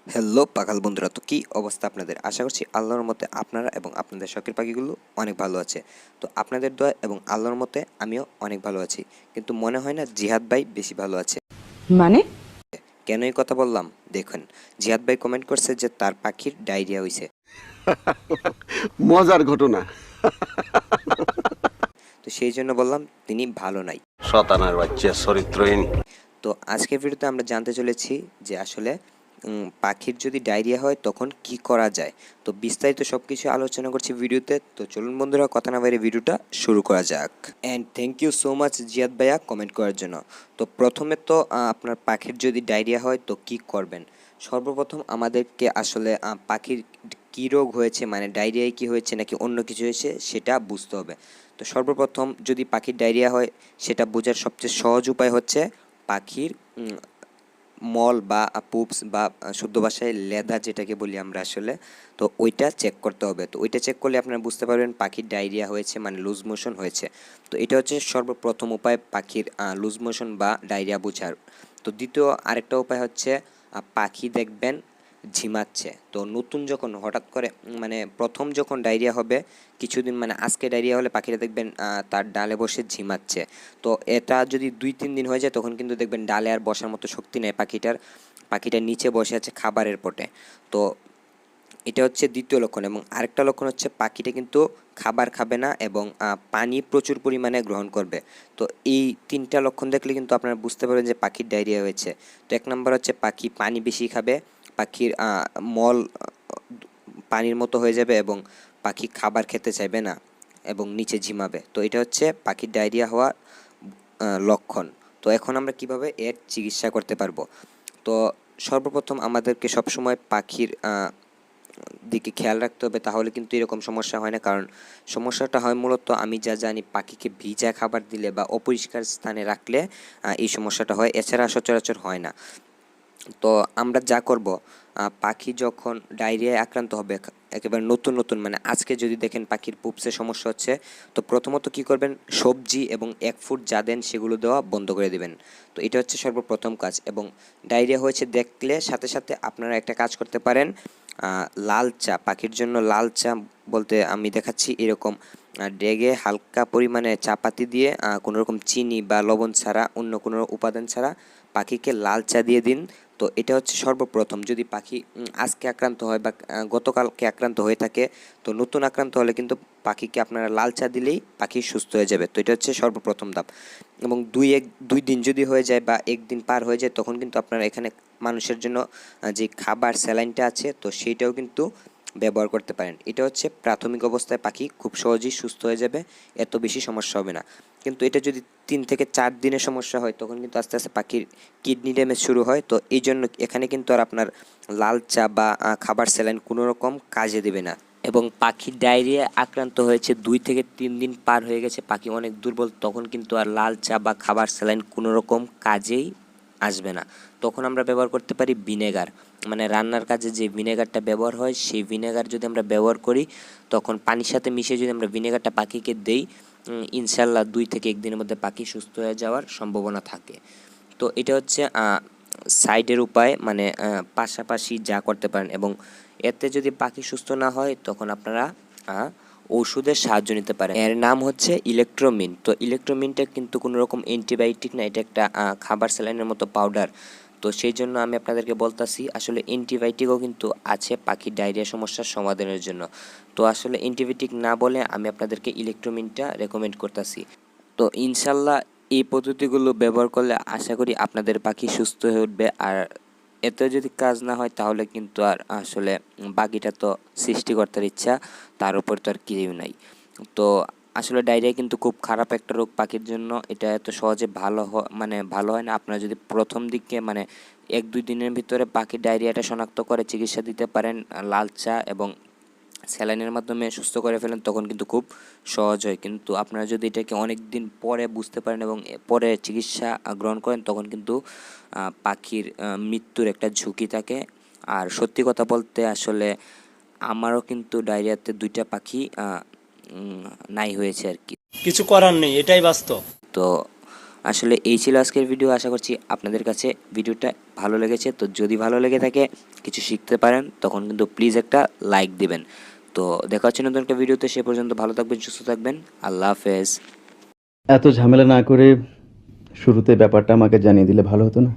Hello পাখাল বন্ধুরা, তো কী অবস্থা আপনাদের? আশা করছি আল্লাহর মতে আপনারা এবং আপনাদের শখের পাখিগুলো অনেক ভালো আছে। তো আপনাদের দোয়া এবং আল্লাহর মতে আমিও অনেক ভালো আছি, কিন্তু মনে হয় না জিহাদ ভাই বেশি ভালো আছে। মানে? কেন এই কথা বললাম দেখুন, জিহাদ ভাই কমেন্ট করছে যে তার পাখির ডায়রিয়া হয়েছে। মজার ঘটনা। তো সেই জন্য বললাম তিনি ভালো নাই। শতানার বাচ্চা চরিত্রহীন। তো আজকের ভিডিওতে আমরা জানতে চলেছি যে আসলে পাখির যদি ডায়রিয়া হয় তখন কি করা যায়। তো বিস্তারিত সব কিছু আলোচনা করছি ভিডিওতে। তো চলুন বন্ধুরা, কথা না বাইরে ভিডিওটা শুরু করা যাক। And thank you so much Ziyad ভাইয়া কমেন্ট করার জন্য। তো প্রথমে তো আপনার পাখির যদি ডায়রিয়া হয় তো কি করবেন? সর্বপ্রথম আমাদেরকে আসলে পাখির কী রোগ হয়েছে, মানে ডায়রিয়ায় কি হয়েছে নাকি অন্য কিছু হয়েছে সেটা বুঝতে হবে। তো সর্বপ্রথম যদি পাখির ডায়রিয়া হয় সেটা বোঝার সবচেয়ে সহজ উপায় হচ্ছে পাখির মল বা পুপস বা শুদ্ধ ভাষায় লেদা যেটাকে বলি আমরা আসলে, তো ওইটা চেক করতে হবে। তো ওইটা চেক করলে আপনারা বুঝতে পারবেন পাখির ডায়রিয়া হয়েছে, মানে লুজ মোশন হয়েছে। তো এটা হচ্ছে সর্বপ্রথম উপায় পাখির লুজ মোশন বা ডায়রিয়া বোঝার। তো দ্বিতীয় আরেকটা উপায় হচ্ছে পাখি দেখবেন ঝিমাচ্ছে। তো নতুন যখন হঠাৎ করে মানে প্রথম যখন ডায়রিয়া হবে কিছুদিন, মানে আজকে ডায়রিয়া হলে পাখিরা দেখবেন তার ডালে বসে ঝিমাচ্ছে। তো এটা যদি 2-3 দিন হয়ে যায় তখন কিন্তু দেখবেন ডালে আর বসার মতো শক্তি নেই পাখিটার নিচে বসে আছে খাবারের পটে। তো এটা হচ্ছে দ্বিতীয় লক্ষণ। এবং আরেকটা লক্ষণ হচ্ছে পাখিটা কিন্তু খাবার খাবে না এবং পানি প্রচুর পরিমাণে গ্রহণ করবে। তো এই 3টা লক্ষণ দেখলে কিন্তু আপনারা বুঝতে পারবেন যে পাখির ডায়রিয়া হয়েছে। তো 1 নম্বর হচ্ছে পাখি পানি বেশি খাবে, পাখির মল পানির মতো হয়ে যাবে এবং পাখি খাবার খেতে চাইবে না এবং নিচে ঝিমাবে। তো এটা হচ্ছে পাখির ডায়রিয়া হওয়ার লক্ষণ। তো এখন আমরা কিভাবে এর চিকিৎসা করতে পারবো? তো সর্বপ্রথম আমাদেরকে সবসময় পাখির দিকে খেয়াল রাখতে হবে, তাহলে কিন্তু এরকম সমস্যা হয় না। কারণ সমস্যাটা হয় মূলত আমি যা জানি পাখিকে ভিজা খাবার দিলে বা অপরিষ্কার স্থানে রাখলে এই সমস্যাটা হয়, এছাড়া সচরাচর হয় না। তো আমরা যা করব, পাখি যখন ডায়রিয়ায় আক্রান্ত হবে একেবারে নতুন নতুন, মানে আজকে যদি দেখেন পাখির পুপসে সমস্যা হচ্ছে, তো প্রথমত কি করবেন, সবজি এবং 1 ফুট যা দেন সেগুলো দেওয়া বন্ধ করে দিবেন। তো এটা হচ্ছে সর্বপ্রথম কাজ। এবং ডায়রিয়া হয়েছে দেখলে সাথে সাথে আপনারা একটা কাজ করতে পারেন, লাল চা, পাখির জন্য লাল চা বলতে আমি দেখাচ্ছি এরকম ডেগে হালকা পরিমাণে চা পাতি দিয়ে কোনো রকম চিনি বা লবণ ছাড়া, অন্য কোনো উপাদান ছাড়া পাখিকে লাল চা দিয়ে দিন। তো এটা হচ্ছে সর্বপ্রথম। যদি পাখি আজকে আক্রান্ত হয় বা গতকালকে আক্রান্ত হয়ে থাকে, তো নতুন আক্রান্ত হলে কিন্তু পাখিকে আপনারা লাল চা দিলেই পাখি সুস্থ হয়ে যাবে। তো এটা হচ্ছে সর্বপ্রথম ধাপ। এবং 2 দিন যদি হয়ে যায় বা 1 দিন পার হয়ে যায় তখন কিন্তু আপনারা এখানে মানুষের জন্য যে খাবার স্যালাইনটা আছে তো সেইটাও কিন্তু ব্যবহার করতে পারেন। এটা হচ্ছে প্রাথমিক অবস্থায় পাখি খুব সহজেই সুস্থ হয়ে যাবে, এত বেশি সমস্যা হবে না। কিন্তু এটা যদি 3 থেকে 4 দিনের সমস্যা হয় তখন কিন্তু আস্তে আস্তে পাখির কিডনি ড্যামেজ শুরু হয়। তো এই জন্য এখানে কিন্তু আর আপনার লাল চা বা খাবার স্যালাইন কোনো রকম কাজে দেবে না। এবং পাখির ডায়রিয়া আক্রান্ত হয়েছে 2 থেকে 3 দিন পার হয়ে গেছে, পাখি অনেক দুর্বল, তখন কিন্তু আর লাল চা বা খাবার স্যালাইন কোনো রকম কাজেই আসবে না। তখন আমরা ব্যবহার করতে পারি ভিনেগার, মানে রান্নার কাজে যে ভিনেগারটা ব্যবহার হয় সেই ভিনেগার যদি আমরা ব্যবহার করি, তখন পানির সাথে মিশিয়ে যদি আমরা ভিনেগারটা পাখিকে দেই, ইনশাল্লাহ 2 থেকে 1 দিনের মধ্যে পাখি সুস্থ হয়ে যাওয়ার সম্ভাবনা থাকে। তো এটা হচ্ছে সাইডের উপায়, মানে পাশাপাশি যা করতে পারেন। এবং এতে যদি পাখি সুস্থ না হয় তখন আপনারা ওষুধের সাহায্য নিতে পারেন। এর নাম হচ্ছে ইলেকট্রোমিন। তো ইলেকট্রোমিনটা কিন্তু কোনো রকম অ্যান্টিবায়োটিক না, এটা একটা খাবার স্যালাইনের মতো পাউডার। তো সেই জন্য আমি আপনাদেরকে বলতাছি আসলে অ্যান্টিবায়োটিকও কিন্তু আছে পাখির ডায়রিয়া সমস্যার সমাধানের জন্য। তো আসলে অ্যান্টিবায়োটিক না বলে আমি আপনাদেরকে ইলেকট্রোমিনটা রেকমেন্ড করতেছি। তো ইনশাল্লাহ এই পদ্ধতিগুলো ব্যবহার করলে আশা করি আপনাদের পাখি সুস্থ হয়ে উঠবে। আর এতে যদি কাজ না হয় তাহলে কিন্তু আর আসলে বাকিটা তো সৃষ্টিকর্তার ইচ্ছা, তার উপর তো আর কিছুই নাই। তো আসলে ডায়রিয়া কিন্তু খুব খারাপ একটা রোগ পাখির জন্য, এটা এত সহজে মানে ভালো হয় না। আপনারা যদি প্রথম দিকে মানে 1-2 দিনের ভিতরে পাখির ডায়রিয়াটা শনাক্ত করে চিকিৎসা দিতে পারেন লাল চা এবং স্যালাইনের মাধ্যমে সুস্থ করে ফেলেন, তখন কিন্তু খুব সহজ হয়। কিন্তু আপনারা যদি এটাকে অনেক দিন পরে বুঝতে পারেন এবং পরে চিকিৎসা গ্রহণ করেন তখন কিন্তু পাখির মৃত্যুর একটা ঝুঁকি থাকে। আর সত্যি কথা বলতে আসলে আমারও কিন্তু ডায়রিয়াতে 2টা পাখি নাই হয়েছে আর কি। কিছু করার নেই, এটাই বাস্তব। তো আসলে এই ছিল আজকের ভিডিও। আশা করছি আপনাদের কাছে ভিডিওটা ভালো লেগেছে। তো যদি ভালো লেগে থাকে, কিছু শিখতে পারেন, তখন কিন্তু প্লিজ একটা লাইক দিবেন। তো দেখা হচ্ছে নতুন একটা ভিডিওতে। সে পর্যন্ত ভালো থাকবেন, সুস্থ থাকবেন। আল্লাহ হাফেজ। এত ঝামেলা না করে শুরুতে ব্যাপারটা আমাকে জানিয়ে দিলে ভালো হতো না?